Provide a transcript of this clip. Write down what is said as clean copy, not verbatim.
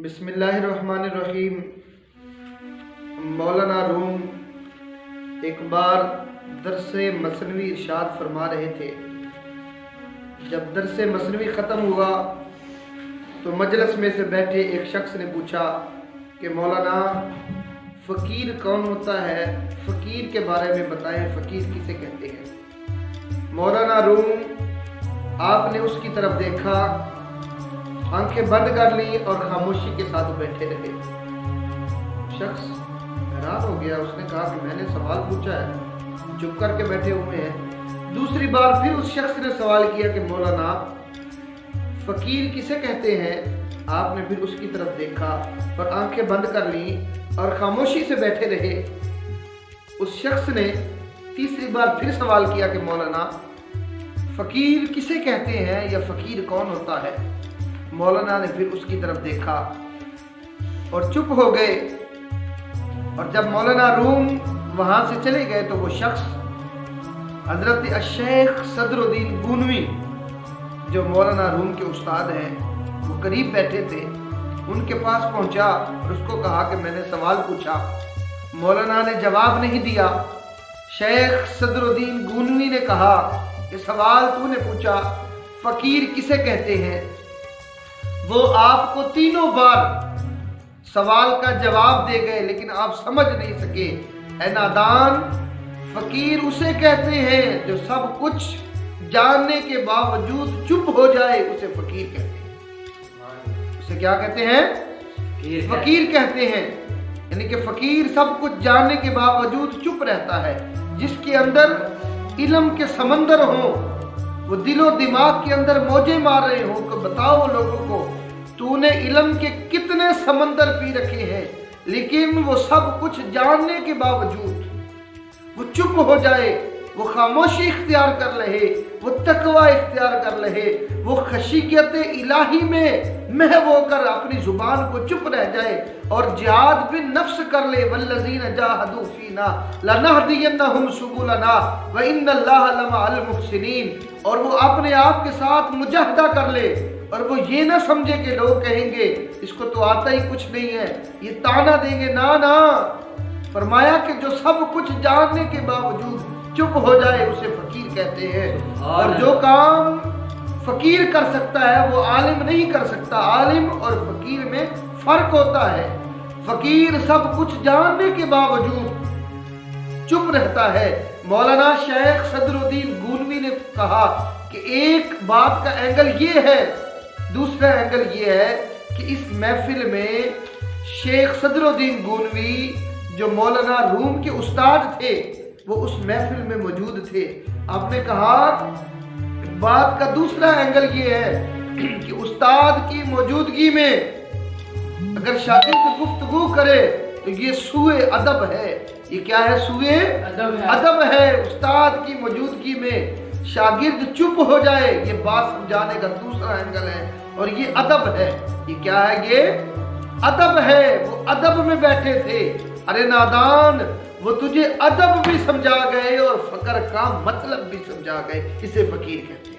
بسم اللہ الرحمن الرحیم۔ مولانا روم ایک بار درس مثنوی ارشاد فرما رہے تھے۔ جب درس مثنوی ختم ہوا تو مجلس میں سے بیٹھے ایک شخص نے پوچھا کہ مولانا فقیر کون ہوتا ہے، فقیر کے بارے میں بتائیں، فقیر کسے کہتے ہیں۔ مولانا روم آپ نے اس کی طرف دیکھا، آنکھیں بند کر لی اور خاموشی کے ساتھ بیٹھے رہے۔ شخص حیران ہو گیا، اس نے کہا کہ میں نے سوال پوچھا ہے، چپ کر کے بیٹھے ہوئے ہیں۔ دوسری بار پھر اس شخص نے سوال کیا کہ مولانا فقیر کسے کہتے ہیں۔ آپ نے پھر اس کی طرف دیکھا اور آنکھیں بند کر لی اور خاموشی سے بیٹھے رہے۔ اس شخص نے تیسری بار پھر سوال کیا کہ مولانا فقیر کسے کہتے ہیں یا فقیر کون ہوتا ہے۔ مولانا نے پھر اس کی طرف دیکھا اور چپ ہو گئے، اور جب مولانا روم وہاں سے چلے گئے تو وہ شخص حضرت الشیخ صدر الدین گونوی جو مولانا روم کے استاد ہیں، وہ قریب بیٹھے تھے، ان کے پاس پہنچا اور اس کو کہا کہ میں نے سوال پوچھا۔ مولانا نے جواب نہیں دیا۔ شیخ صدر الدین گونوی نے کہا کہ سوال تو نے پوچھا فقیر کسے کہتے ہیں۔ وہ آپ کو تینوں بار سوال کا جواب دے گئے لیکن آپ سمجھ نہیں سکے۔ اے نادان، فقیر اسے کہتے ہیں جو سب کچھ جاننے کے باوجود چپ ہو جائے، اسے فقیر کہتے ہیں۔ اسے کیا کہتے ہیں؟ فقیر کہتے ہیں۔ یعنی کہ فقیر سب کچھ جاننے کے باوجود چپ رہتا ہے، جس کے اندر علم کے سمندر ہوں، وہ دل و دماغ کے اندر موجیں مار رہے ہوں کہ بتاؤ لوگوں کو تو نے علم کے کتنے سمندر پی رکھے ہیں، لیکن وہ سب کچھ جاننے کے باوجود وہ چپ ہو جائے، وہ خاموشی اختیار کر لے، وہ تقوی اختیار کر لے، وہ خشیت الہی میں محو ہو کر اپنی زبان کو چپ رہ جائے اور جہاد بن نفس کر لے۔ والذین جاہدوا فینا لنہدینہم سبلنا وان اللہ لمع المحسنین۔ اور وہ اپنے آپ کے ساتھ مجاہدہ کر لے اور وہ یہ نہ سمجھے کہ لوگ کہیں گے اس کو تو آتا ہی کچھ نہیں ہے، یہ تانا دیں گے۔ نا فرمایا کہ جو سب کچھ جاننے کے باوجود چپ ہو جائے اسے فقیر کہتے ہیں۔ اور جو کام فقیر کر سکتا ہے وہ عالم نہیں کر سکتا۔ عالم اور فقیر میں فرق ہوتا ہے۔ فقیر سب کچھ جاننے کے باوجود چپ رہتا ہے۔ مولانا شیخ صدر الدین گونوی نے کہا کہ ایک بات کا اینگل یہ ہے، دوسرا اینگل یہ ہے کہ اس محفل میں شیخ صدر الدین گونوی جو مولانا روم کے استاد تھے وہ اس محفل میں موجود تھے۔ آپ نے کہا بات کا دوسرا اینگل یہ ہے کہ استاد کی موجودگی میں اگر شاگرد گفتگو کرے تو یہ سوء ادب ہے۔ یہ کیا ہے؟ سوء ادب ہے۔ استاد کی موجودگی میں شاگرد چپ ہو جائے، یہ بات سمجھانے کا دوسرا اینگل ہے، اور یہ ادب ہے۔ یہ کیا ہے؟ یہ ادب ہے۔ وہ ادب میں بیٹھے تھے۔ ارے نادان، وہ تجھے ادب بھی سمجھا گئے اور فقر کا مطلب بھی سمجھا گئے، اسے فقیر کہتے ہیں۔